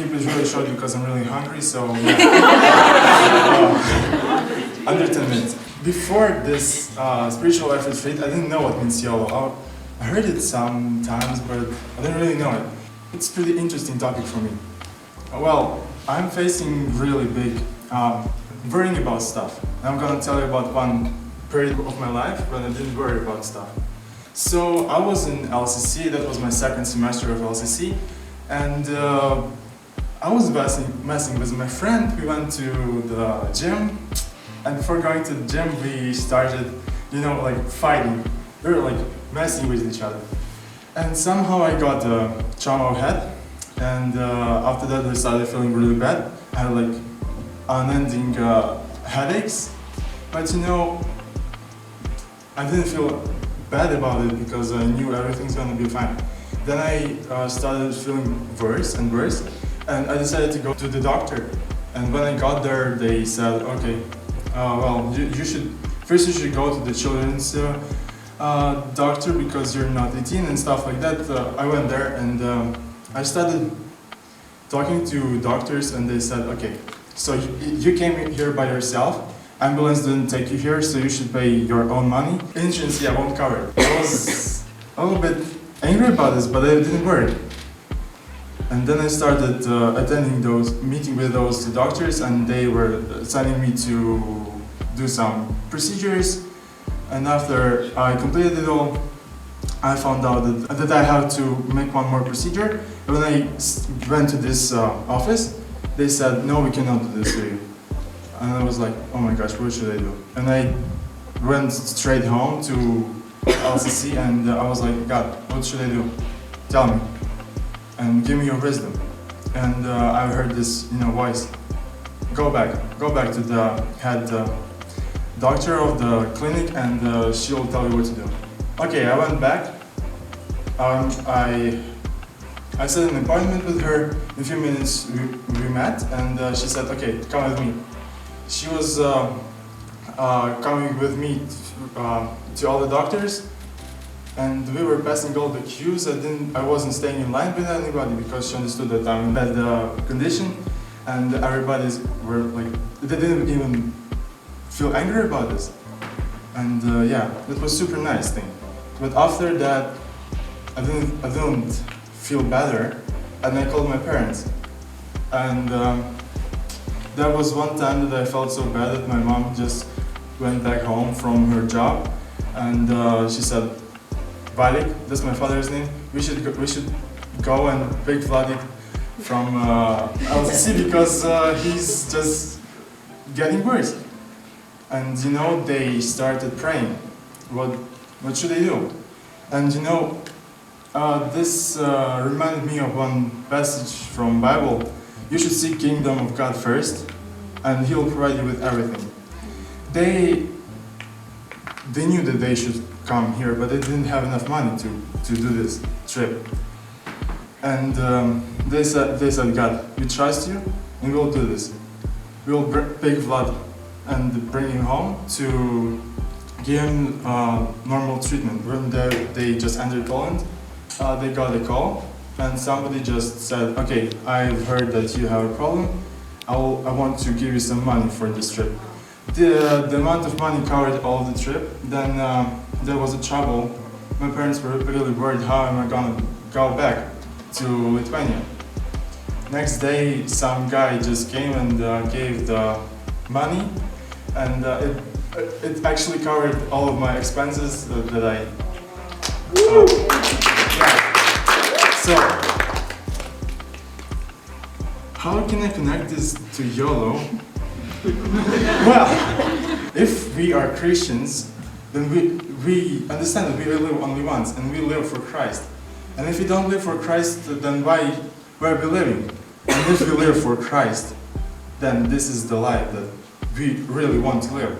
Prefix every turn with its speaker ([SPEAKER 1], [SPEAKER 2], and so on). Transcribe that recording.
[SPEAKER 1] keep it really short because I'm really hungry, so under 10 minutes. Before this spiritual life retreat, I didn't know what means YOLO. I heard it sometimes, but I didn't really know it. It's a pretty interesting topic for me. Well, I'm facing really big worrying about stuff. I'm gonna tell you about one period of my life when I didn't worry about stuff. So I was in LCC, that was my second semester of LCC, and I was messing with my friend. We went to the gym, and before going to the gym we started, like fighting. We were like messing with each other. And somehow I got a trauma of head, and after that I started feeling really bad. I had like unending headaches, but I didn't feel bad about it because I knew everything's gonna be fine. Then I started feeling worse and worse, and I decided to go to the doctor. And when I got there, they said, okay, well, you should go to the children's doctor because you're not 18 and stuff like that. I went there and I started talking to doctors, and they said, okay, so you came here by yourself. Ambulance didn't take you here, so you should pay your own money. Insurance, yeah, won't cover it. I was a little bit angry about this, but it didn't work. And then I started attending meeting with those doctors, and they were sending me to do some procedures. And after I completed it all, I found out that I have to make one more procedure. And when I went to this office, they said, no, we cannot do this to you. And I was like, oh my gosh, what should I do? And I went straight home to LCC, and I was like, God, what should I do? Tell me, and give me your wisdom. And I heard this, voice. Go back to the head doctor of the clinic, and she'll tell you what to do. Okay, I went back. I set an appointment with her. In a few minutes we met, and she said, okay, come with me. She was coming with me to all the doctors, and we were passing all the queues. I wasn't staying in line with anybody because she understood that I'm in bad condition, and everybody were like, they didn't even feel angry about this. And yeah, it was super nice thing. But after that, I didn't feel better, and I called my parents. And there was one time that I felt so bad that my mom just went back home from her job, and she said, Valik, that's my father's name, we should go and pick Vlad from LCC because he's just getting worse. And they started praying, what should I do? And this reminded me of one passage from Bible. You should seek kingdom of God first, and He'll provide you with everything. They knew that they should come here, but they didn't have enough money to do this trip. And they said, God, we trust you, and we'll do this. We'll pick Vlad and bring him home to give him normal treatment. When they just entered Poland, they got a call. And somebody just said, okay, I've heard that you have a problem. I want to give you some money for this trip. The amount of money covered all the trip. Then there was a trouble. My parents were really worried, how am I gonna go back to Lithuania? Next day, some guy just came and gave the money, and it actually covered all of my expenses that I... So, how can I connect this to YOLO? Well, if we are Christians, then we understand that we live only once, and we live for Christ. And if we don't live for Christ, then why are we living? And if we live for Christ, then this is the life that we really want to live.